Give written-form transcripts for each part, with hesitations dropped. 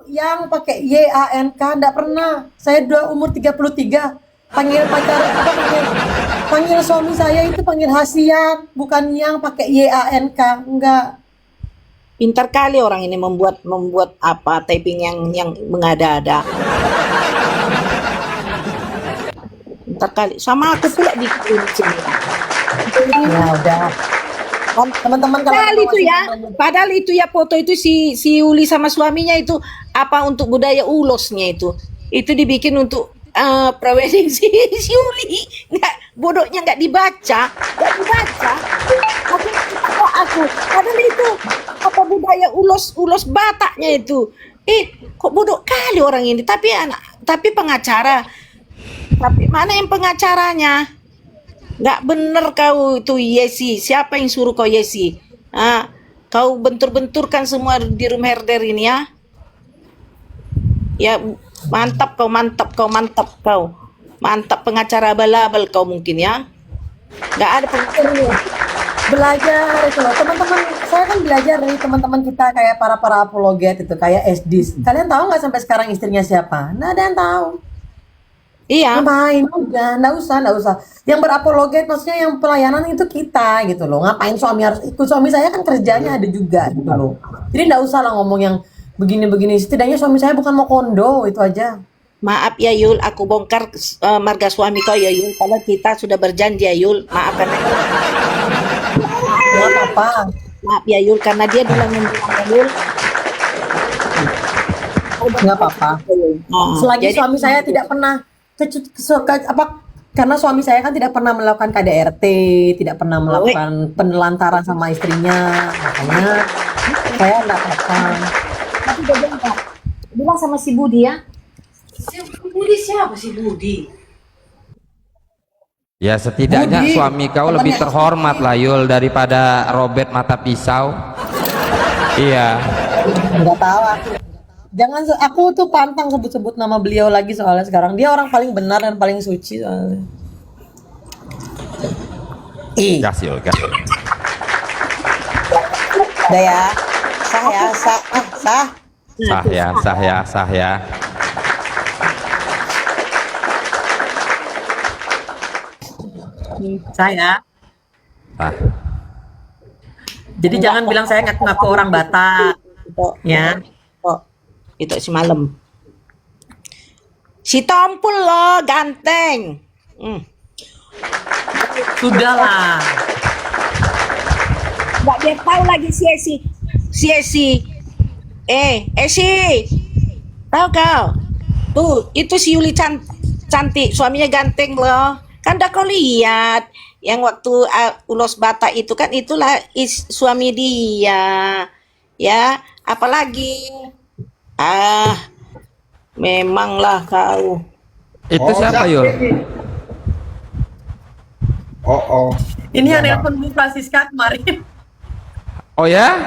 yang pakai YANK enggak pernah. Saya udah umur 33. Panggil pacar apa panggil suami saya itu panggil hasiat, bukan yang pakai YANK. Enggak. Pintar kali orang ini membuat apa typing yang mengada-ada. Pintar kali. Sama aku pula di sini. Ya udah. Teman-teman kalau Padahal itu ya, padahal itu ya foto itu si Uli sama suaminya itu apa untuk budaya ulosnya itu dibikin untuk prewedding si Uli. Bodohnya nggak dibaca. Aku padahal itu apa budaya ulos Bataknya itu. Kok bodoh kali orang ini. Tapi pengacara. Tapi mana yang pengacaranya? Nggak bener kau itu Yesi. Siapa yang suruh kau Yesi? Kau bentur-benturkan semua di room herder ini ya. Ya mantap kau. Mantap pengacara abal-abal kau mungkin ya. Nggak ada pengacaranya. belajar itu loh teman-teman, saya kan belajar dari teman-teman kita kayak para apologet itu kayak SD. Kalian tahu nggak sampai sekarang istrinya siapa? Nggak ada yang tahu. Iya. Ngapain udah, nggak usah. Yang berapologet maksudnya yang pelayanan itu kita gitu loh. Ngapain suami harus ikut? Suami saya kan kerjanya ada juga gitu loh. Jadi nggak usah lah ngomong yang begini-begini. Setidaknya suami saya bukan mau kondo, itu aja. Maaf ya Yul, aku bongkar marga suami kau ya Yul. Kalau kita sudah berjanji ya Yul, maafkan aku. Nggak apa-apa. Maaf ya Yul, karena dia bilang ya Yul. Nggak apa-apa. Selagi suami saya tidak pernah karena suami saya kan tidak pernah melakukan KDRT, tidak pernah melakukan penelantaran sama istrinya, makanya saya nggak apa-apa. Tapi dia bilang sama si Budi ya. Si Budi siapa si Budi? Ya setidaknya Budi, suami kau lebih terhormat lah Yul daripada Robert mata pisau. Iya. Nggak tahu aku. Jangan aku tuh pantang sebut-sebut nama beliau lagi soalnya sekarang dia orang paling benar dan paling suci soalnya. Gas Yul, gas. Udah ya. Sah. Sah ya. Saya. Ah. Jadi jangan bilang saya ngaku-ngaku orang Batak. Ya. Itu semalam. Si Tompul loh, ganteng. Sudahlah. Nggak dia tahu lagi si Esi. Esi. Tahu kau? Tuh, itu si Yuli cantik, suaminya ganteng loh. Kan udah kau lihat yang waktu ulos Batak itu kan itulah suami dia. Ya, apalagi memanglah kau. Itu siapa Yul? Ini yang nelpon Bu Francisca kemarin. Oh ya?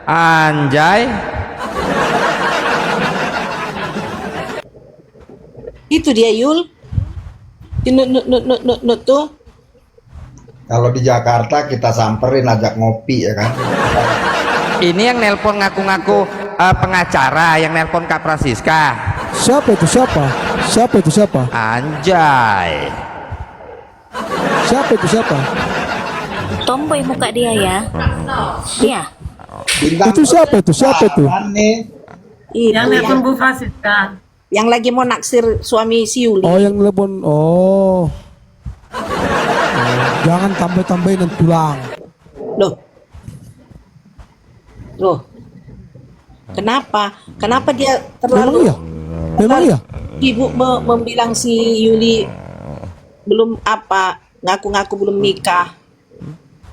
Anjay. Itu dia Yul. Tuh. Kalau di Jakarta kita samperin, ajak ngopi ya kan. Ini yang nelpon ngaku-ngaku pengacara, yang nelpon Kak Francisca. Siapa itu siapa? Anjay. Siapa? Tomboy muka dia ya. Dia. Bintang Itu siapa itu? Yang nelpon Bu Francisca. Yang lagi mau naksir suami si Yuli. Oh, yang telepon. Oh. Jangan tambah-tambahin tulang. Loh. Kenapa dia terlalu Memang iya? Ibu membilang si Yuli belum ngaku-ngaku belum nikah.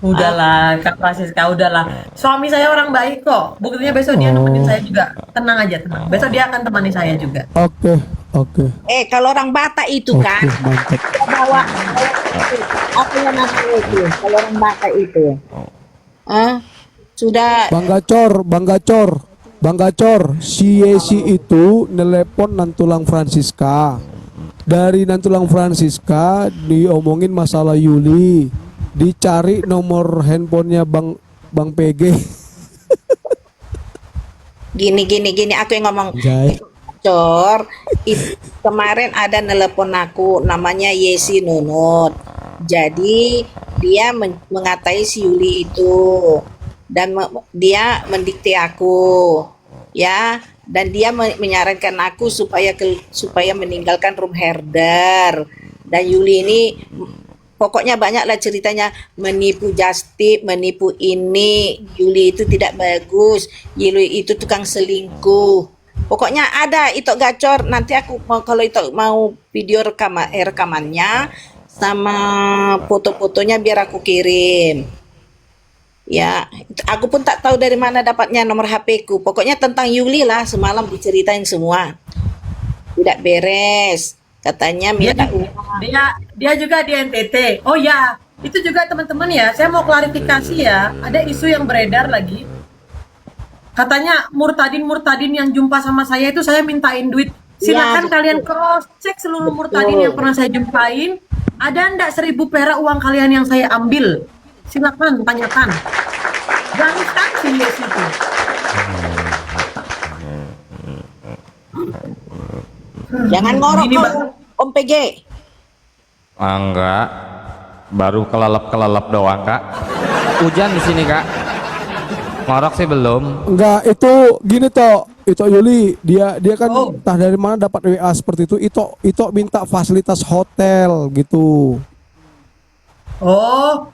Udahlah, Kak Francisca, udahlah. Suami saya orang baik kok. Buktinya besok dia nemenin saya juga. Tenang aja, tenang. Besok dia akan temani saya juga. Oke. Kalau orang Batak itu kan Mantap. dia bawa apa yang namanya itu? Kalau orang Batak itu. Sudah Bang Gacor, si Yesi itu nelepon Nantulang Francisca. Dari Nantulang Francisca diomongin masalah Yuli. Dicari nomor handphonenya Bang PG. Gini, aku yang ngomong. Jai. Cor, kemarin ada nelpon aku, namanya Yesi Nunut. Jadi dia mengatai si Yuli itu, dan dia mendikte aku, ya, dan dia menyarankan aku supaya meninggalkan room herder. Dan Yuli ini pokoknya banyaklah ceritanya, menipu Justip, menipu ini. Yuli itu tidak bagus, Yuli itu tukang selingkuh. Pokoknya ada Itok gacor. Nanti aku kalau Itok mau video rekamannya sama foto-fotonya biar aku kirim. Ya, aku pun tak tahu dari mana dapatnya nomor HP ku. Pokoknya tentang Yuli lah, semalam diceritain semua. Tidak beres. Katanya minta uang. Dia juga di NTT. Oh ya, itu juga teman-teman ya. Saya mau klarifikasi ya. Ada isu yang beredar lagi. Katanya murtadin yang jumpa sama saya itu saya mintain duit. Silakan kalian cross check seluruh murtadin yang pernah saya jumpain. Ada ndak 1.000 perak uang kalian yang saya ambil? Silakan tanyakan. Jangan taksi di situ. Jangan ngorok Ini, kok, Om PG. Enggak, baru kelelep doang Kak. Hujan di sini Kak. Ngorok sih belum. Enggak, itu gini toh. Itu Yuli, dia kan entah dari mana dapat WA seperti itu. Itu minta fasilitas hotel gitu. Oh,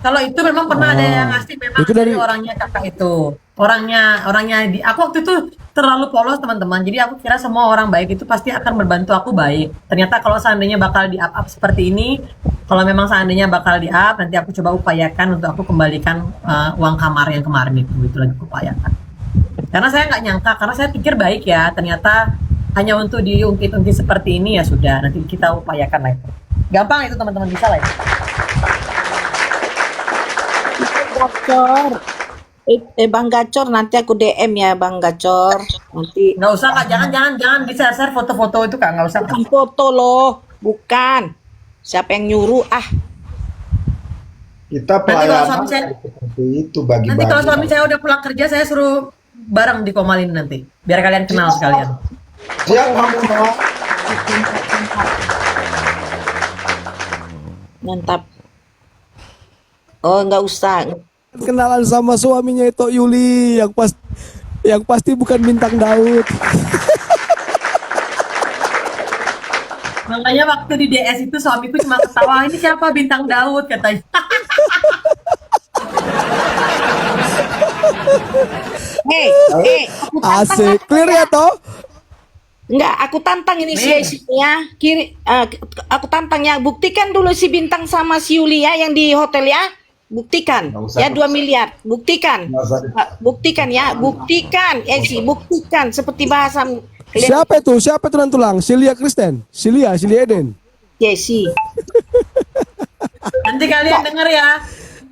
kalau itu memang pernah ada yang ngasih, memang Itu dari dari- orangnya kakak itu. Orangnya di aku waktu itu terlalu polos teman-teman. Jadi aku kira semua orang baik itu pasti akan membantu aku baik. Ternyata kalau seandainya bakal di up seperti ini, kalau memang seandainya bakal di up, nanti aku coba upayakan untuk aku kembalikan uang kamar yang kemarin itu lagi aku upayakan. Karena saya nggak nyangka, karena saya pikir baik ya, ternyata hanya untuk diungkit-ungkit seperti ini ya sudah. Nanti kita upayakan lah itu. Gampang itu teman-teman, bisa lah itu. Gacor. Bang Gacor, nanti aku DM ya Bang Gacor. Nanti Nggak usah Kak, jangan di-share foto-foto itu Kak, nggak usah Kak. bukan foto loh, bukan. Siapa yang nyuruh? Kita Nanti kalau pelayanan suami saya- seperti itu bagi-bagi. Nanti kalau suami saya udah pulang kerja, saya suruh bareng di Komalin nanti, biar kalian kenal sekalian. Siap kamu mau? Mantap. Oh, nggak usah. Kenalan sama suaminya itu Yuli yang pasti bukan bintang Daud. Makanya waktu di DS itu suamiku cuma ketawa, ini siapa bintang Daud katanya. Aku tantang Asik, clear ya toh? Enggak, aku tantang ini si ya. Aku tantang ya. Buktikan dulu si Bintang sama si Yulia yang di hotel ya. Buktikan. Nggak usah, Ya nggak 2 miliar. Buktikan. Nggak usah. Buktikan ya. Buktikan. Buktikan seperti bahasa kalian. Siapa itu? Siapa itu tulang? Silia Kristen? Silia Eden. Jesse. Nanti kalian denger ya.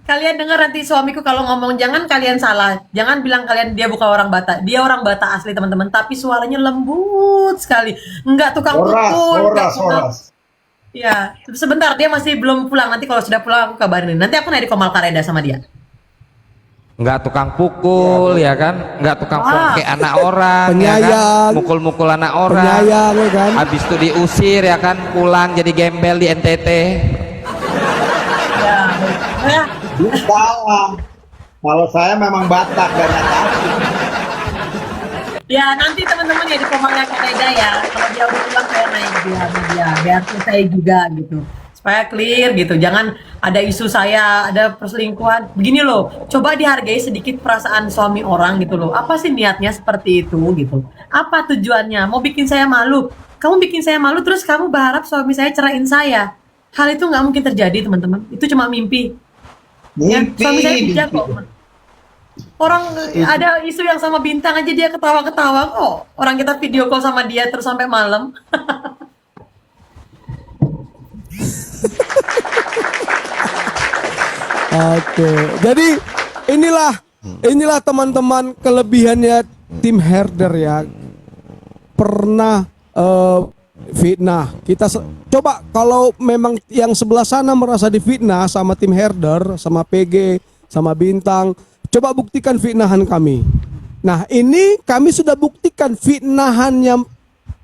Kalian dengar nanti suamiku kalau ngomong, jangan kalian salah. Jangan bilang kalian dia bukan orang Batak. Dia orang Batak asli teman-teman, tapi suaranya lembut sekali. Enggak tukang pukul. enggak tukang- Horas. Ya, sebentar dia masih belum pulang. Nanti kalau sudah pulang aku kabarin. Nanti aku naik di Komal Kareda sama dia. Nggak tukang pukul ya kan, nggak tukang kayak anak orang ya Penyayang. kan, mukul-mukul anak orang. Penyayang ya kan? Habis itu diusir ya kan, pulang jadi gembel di NTT. Ya, Salah. Kalau saya memang Batak dan asli. ya nanti teman-teman ya di Komal Kareda ya. Kalau dia udah pulang saya naik dia sama dia. Biar selesai juga gitu. Supaya clear gitu. Jangan ada isu saya, ada perselingkuhan. Begini loh, coba dihargai sedikit perasaan suami orang gitu loh. Apa sih niatnya seperti itu gitu? Apa tujuannya? Mau bikin saya malu? Kamu bikin saya malu terus kamu berharap suami saya ceraiin saya. Hal itu nggak mungkin terjadi teman-teman. Itu cuma mimpi. Ya, suami saya bijak kok. Orang ada isu yang sama Bintang aja dia ketawa-ketawa kok. Orang kita video call sama dia terus sampai malam. Oke, jadi inilah teman-teman kelebihannya tim herder ya. Pernah fitnah. Coba kalau memang yang sebelah sana merasa difitnah sama tim herder, sama PG, sama Bintang, coba buktikan fitnahan kami. Nah, ini kami sudah buktikan fitnahannya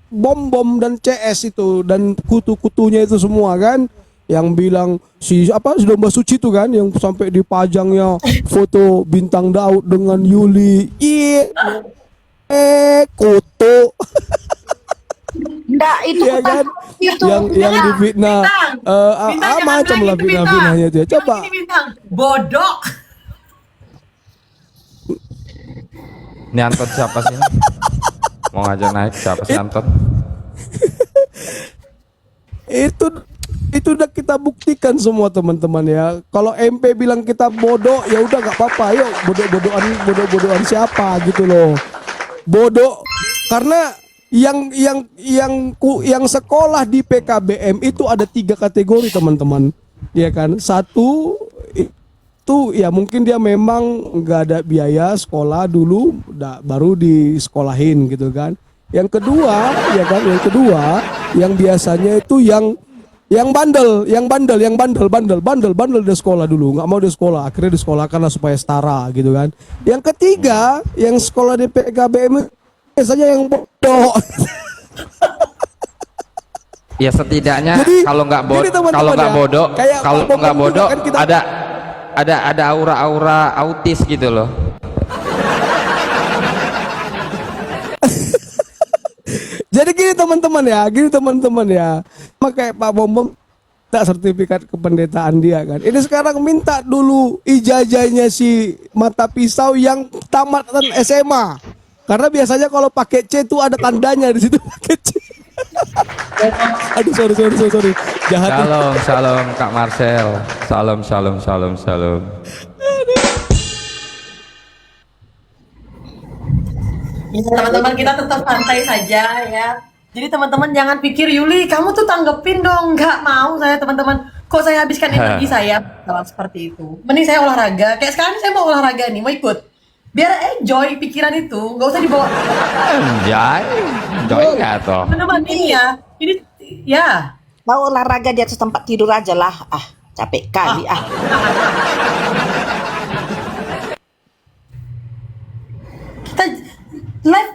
bom-bom dan CS itu dan kutu-kutunya itu semua kan, yang bilang si domba suci itu kan, yang sampai dipajangnya foto bintang Daud dengan Yuli. Kutu. Enggak, itu Iya bukan kan? itu. Yang difitnah Bintang, jangan macam bilang lah gitu, Bintang. fitnah-fitnahnya itu ya. Bilang Coba. gini, Bintang, bodoh. Ini Anton siapa sih? Mau ngajak naik siapa sih Anton? Itu udah kita buktikan semua teman-teman ya. Kalau MP bilang kita bodoh, ya udah nggak apa-apa. Yuk bodoh-bodohan siapa gitu loh. Bodoh karena yang sekolah di PKBM itu ada 3 kategori teman-teman. Ya kan? Satu itu ya mungkin dia memang nggak ada biaya sekolah dulu, baru disekolahin gitu kan. Yang kedua, ya kan, yang biasanya itu yang bandel di sekolah dulu, nggak mau di sekolah, akhirnya di sekolah karena supaya setara gitu kan. Yang ketiga, yang sekolah di PKBM biasanya yang bodoh. Ya setidaknya Jadi, kalau nggak teman-teman ya, bodoh, kayak kalau Pak Bambang nggak bodoh juga kan kita- ada aura-aura autis gitu loh. Jadi gini teman-teman ya, pakai Pak Bambang tak sertifikat kependetaan dia kan. Ini sekarang minta dulu ijazahnya si mata pisau yang tamatan SMA. Karena biasanya kalau pakai C itu ada tandanya di situ pakai C. Aduh sorry. Jahat. Shalom Kak Marcel. Shalom. Ya, teman-teman, kita tetap santai saja ya. Jadi teman-teman jangan pikir Yuli kamu tuh tanggepin dong, nggak mau saya teman-teman. Kok saya habiskan energi saya dalam seperti itu. Mending saya olahraga. Kayak sekarang saya mau olahraga nih, mau ikut. Biar enjoy pikiran itu, nggak usah dibawa. Enjoy nggak toh? Teman-teman ini ya, ini ya. Mau olahraga di atas tempat tidur aja lah. Capek kali Kita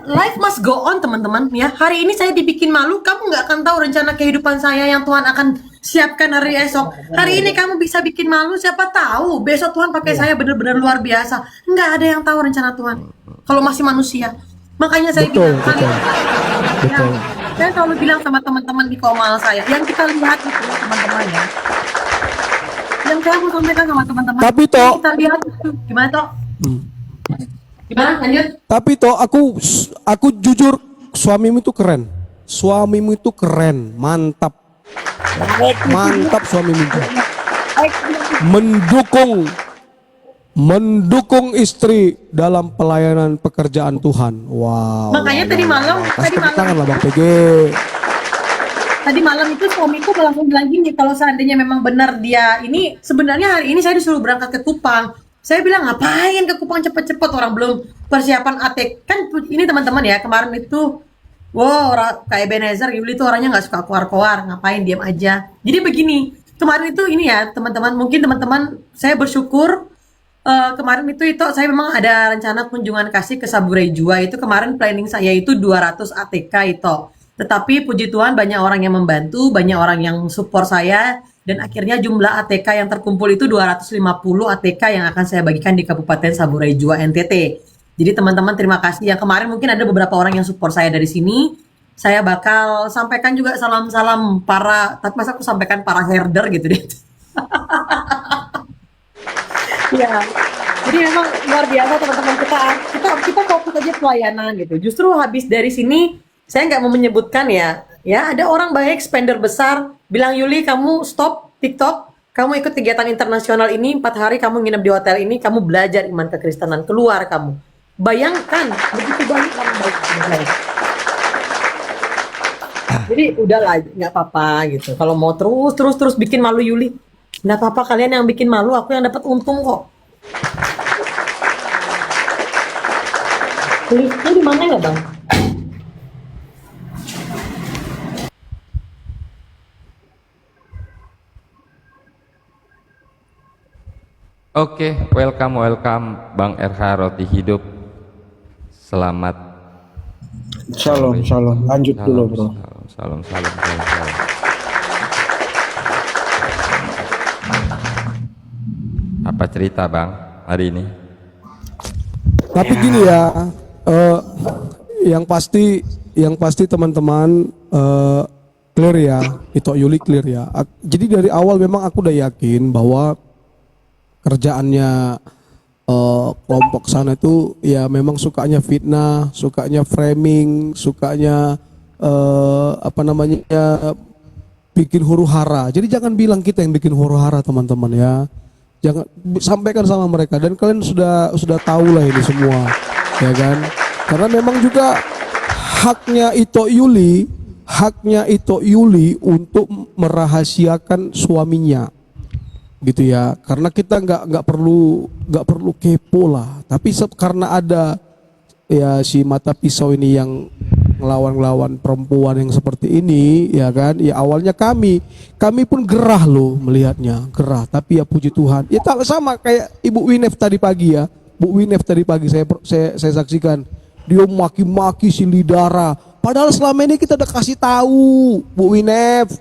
life must go on teman-teman ya. Hari ini saya dibikin malu, kamu nggak akan tahu rencana kehidupan saya yang Tuhan akan siapkan hari esok. Hari ini kamu bisa bikin malu, siapa tahu besok Tuhan pakai saya benar-benar luar biasa. Nggak ada yang tahu rencana Tuhan kalau masih manusia. Makanya saya bilang Betul. saya selalu bilang sama teman-teman di komal saya, yang kita lihat itu teman-teman ya, yang saya mau sampaikan sama teman-teman, Tapi, yang Toh. kita lihat itu gimana toh? Gimana lanjut? Tapi toh aku jujur, suamimu itu keren, mantap suamimu itu. Mendukung istri dalam pelayanan pekerjaan Tuhan. Wow. Makanya tadi malam tangan lah Bang PG. Tadi malam itu suamiku langsung bilang gini, kalau seandainya memang benar dia ini, sebenarnya hari ini saya disuruh berangkat ke Kupang. Saya bilang ngapain ke Kupang cepet-cepet, orang belum persiapan ATK. Kan ini teman-teman ya, kemarin itu kayak Ebenezer, Yuli itu orangnya nggak suka koar-koar, ngapain diam aja. Jadi begini, kemarin itu ini ya teman-teman, mungkin teman-teman saya bersyukur kemarin itu saya memang ada rencana kunjungan kasih ke Saburai Jua. Itu kemarin planning saya itu 200 ATK itu. Tetapi puji Tuhan banyak orang yang membantu, banyak orang yang support saya, dan akhirnya jumlah ATK yang terkumpul itu 250 ATK yang akan saya bagikan di Kabupaten Saburai Jua NTT. Jadi teman-teman terima kasih. Yang kemarin mungkin ada beberapa orang yang support saya dari sini. Saya bakal sampaikan juga salam-salam tapi masa aku sampaikan para herder gitu deh. Ya, jadi memang luar biasa teman-teman, kita fokus aja pelayanan gitu. Justru habis dari sini saya nggak mau menyebutkan ya ada orang baik spender besar bilang, Yuli kamu stop TikTok, kamu ikut kegiatan internasional ini 4 hari, kamu nginep di hotel ini, kamu belajar iman kekristenan, keluar kamu. Bayangkan begitu banyak orang baik. Jadi udahlah, nggak apa-apa gitu. Kalau mau terus bikin malu Yuli, nggak apa-apa, kalian yang bikin malu, aku yang dapat untung kok. Liftnya di mana ya bang? Oke, welcome Bang RH Roti Hidup. Selamat Shalom, shalom. Lanjut dulu, bro. Salam, salam, salam, salam. Apa cerita bang hari ini? Tapi gini ya, yang pasti teman-teman clear ya, itu Yuli clear ya. Jadi dari awal memang aku udah yakin bahwa kerjaannya kelompok sana itu ya memang sukanya fitnah, sukanya framing, sukanya bikin huru-hara. Jadi jangan bilang kita yang bikin huru-hara teman-teman ya. Jangan sampaikan sama mereka, dan kalian sudah tahu lah ini semua, ya kan? Karena memang juga haknya Ito Yuli untuk merahasiakan suaminya, gitu ya. Karena kita nggak perlu kepo lah. Tapi karena ada ya si mata pisau ini yang ngelawan perempuan yang seperti ini, ya kan? Ya awalnya kami pun gerah loh melihatnya, gerah. Tapi ya puji Tuhan, ya sama kayak Ibu Winef tadi pagi ya. Bu Winef tadi pagi saya saksikan, dia maki-maki si Lidara. Padahal selama ini kita udah kasih tahu, Bu Winef.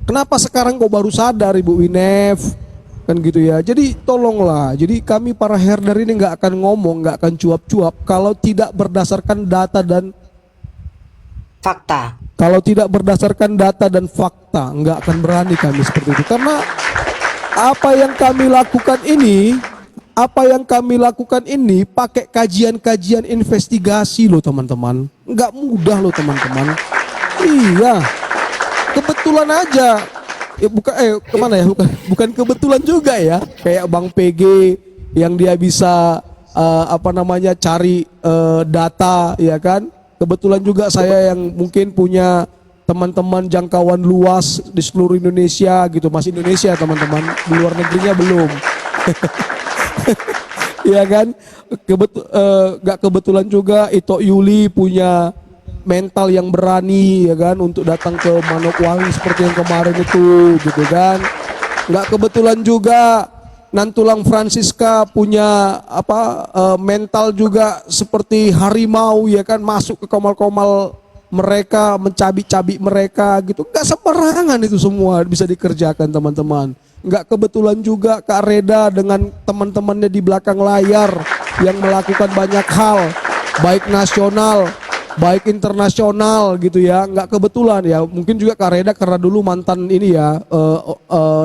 Kenapa sekarang kok baru sadar Ibu Winef? Kan gitu ya. Jadi tolonglah. Jadi kami para herder ini nggak akan ngomong, nggak akan cuap-cuap kalau tidak berdasarkan data dan Fakta. Kalau tidak berdasarkan data dan fakta, nggak akan berani kami seperti itu. Karena apa yang kami lakukan ini pakai kajian-kajian investigasi loh teman-teman. Nggak mudah loh teman-teman. Iya, kebetulan aja. Ya, bukan kebetulan juga ya. Kayak Bang PG yang dia bisa cari data, ya kan. Kebetulan juga saya yang mungkin punya teman-teman jangkauan luas di seluruh Indonesia gitu, masih Indonesia teman-teman, di luar negerinya belum. Ya kan, gak kebetulan juga Ito Yuli punya mental yang berani, ya kan, untuk datang ke Manokwari seperti yang kemarin itu, gitu kan. Gak kebetulan juga Nantulang Francisca punya mental juga seperti harimau, ya kan, masuk ke komal-komal mereka, mencabik-cabik mereka gitu. Gak sembarangan itu semua bisa dikerjakan teman-teman. Gak kebetulan juga Kak Reda dengan teman-temannya di belakang layar yang melakukan banyak hal, baik nasional, baik internasional gitu ya. Nggak kebetulan ya, mungkin juga Kak Reda karena dulu mantan ini ya,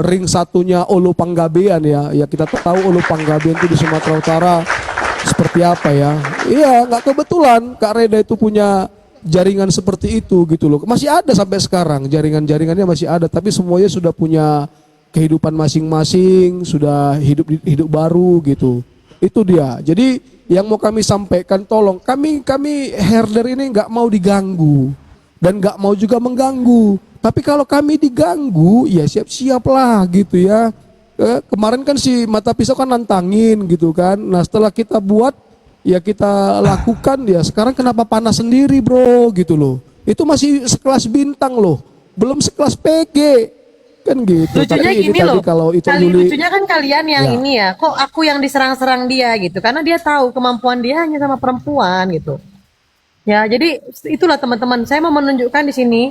ring satunya Olo Panggabean ya. Ya kita tahu Olo Panggabean itu di Sumatera Utara seperti apa ya. Iya, nggak kebetulan Kak Reda itu punya jaringan seperti itu gitu loh. Masih ada sampai sekarang, jaringannya masih ada, tapi semuanya sudah punya kehidupan masing-masing, sudah hidup baru gitu. Itu dia. Jadi yang mau kami sampaikan, tolong kami herder ini nggak mau diganggu dan nggak mau juga mengganggu. Tapi kalau kami diganggu, ya siap-siaplah gitu ya. Kemarin kan si Mata Pisau kan nantangin gitu kan. Nah setelah kita buat, ya kita lakukan ya. Sekarang kenapa panas sendiri bro gitu loh. Itu masih sekelas bintang loh, belum sekelas PG. Kan gitu. Lucunya tapi gini ini loh, tadi kalau itu Yuli, lucunya kan kalian yang ya. ini ya, kok aku yang diserang-serang dia gitu, karena dia tahu kemampuan dia hanya sama perempuan gitu. Ya, jadi itulah teman-teman, saya mau menunjukkan di sini,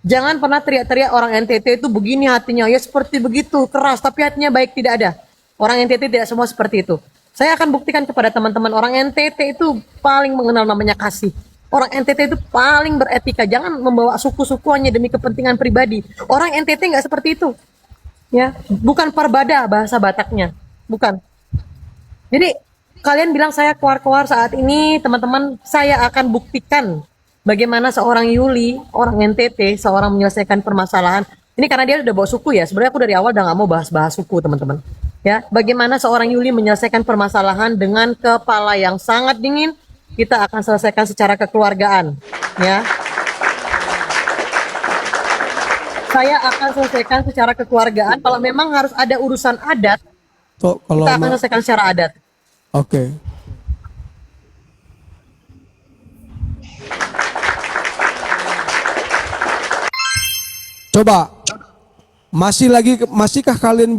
jangan pernah teriak-teriak orang NTT itu begini hatinya, ya seperti begitu, keras, tapi hatinya baik, tidak ada. Orang NTT tidak semua seperti itu. Saya akan buktikan kepada teman-teman, orang NTT itu paling mengenal namanya kasih. Orang NTT itu paling beretika, jangan membawa suku-suku hanya demi kepentingan pribadi. Orang NTT nggak seperti itu, ya, bukan Parbada bahasa Bataknya, bukan. Jadi kalian bilang saya keluar-keluar saat ini, teman-teman, saya akan buktikan bagaimana seorang Yuli, orang NTT, seorang menyelesaikan permasalahan. Ini karena dia udah bawa suku ya. Sebenarnya aku dari awal udah nggak mau bahas-bahas suku, teman-teman. Ya, bagaimana seorang Yuli menyelesaikan permasalahan dengan kepala yang sangat dingin. Kita akan selesaikan secara kekeluargaan, ya. Saya akan selesaikan secara kekeluargaan. Kalau memang harus ada urusan adat, kalau kita akan selesaikan secara adat. Oke. Coba, masihkah kalian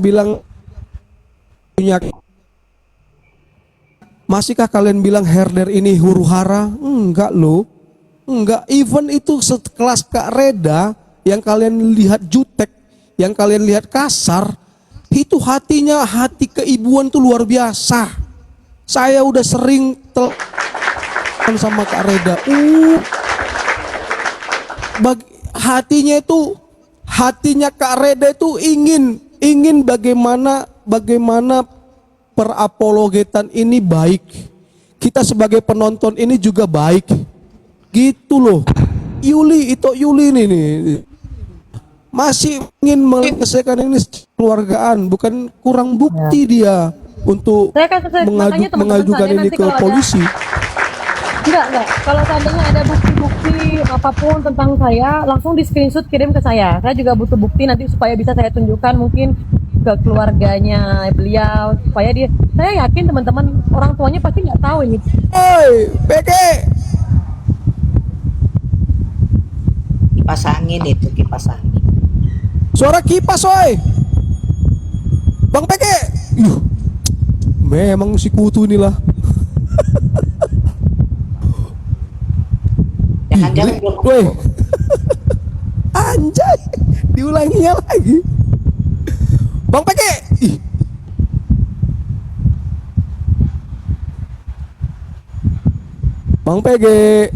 bilang punya Masihkah kalian bilang herder ini huru hara? Enggak loh. Enggak, even itu sekelas Kak Reda yang kalian lihat jutek, yang kalian lihat kasar, itu hatinya hati keibuan tuh luar biasa. Saya udah sering sama Kak Reda. Hatinya Kak Reda itu ingin bagaimana perapologetan ini baik. Kita sebagai penonton ini juga baik. Gitu loh. Yuli ini nih. Masih ingin menyelesaikan ini keluargaan, bukan kurang bukti dia untuk makanya teman-teman mengajukan saya ini nanti ke kalau ada- polisi. Enggak. Kalau seandainya ada bukti-bukti apapun tentang saya, langsung di screenshot kirim ke saya. Saya juga butuh bukti nanti supaya bisa saya tunjukkan mungkin ke keluarganya beliau supaya saya yakin teman-teman orang tuanya pasti nggak tahu ini. Hei, Peke. Kipas angin itu, kipas angin. Suara kipas, woi. Bang Peke. Yuh. Memang si kutu inilah. Jangan-jangan belum Woi. Anjay. Diulanginya lagi. Bang Peke. Ih. Bang Pege.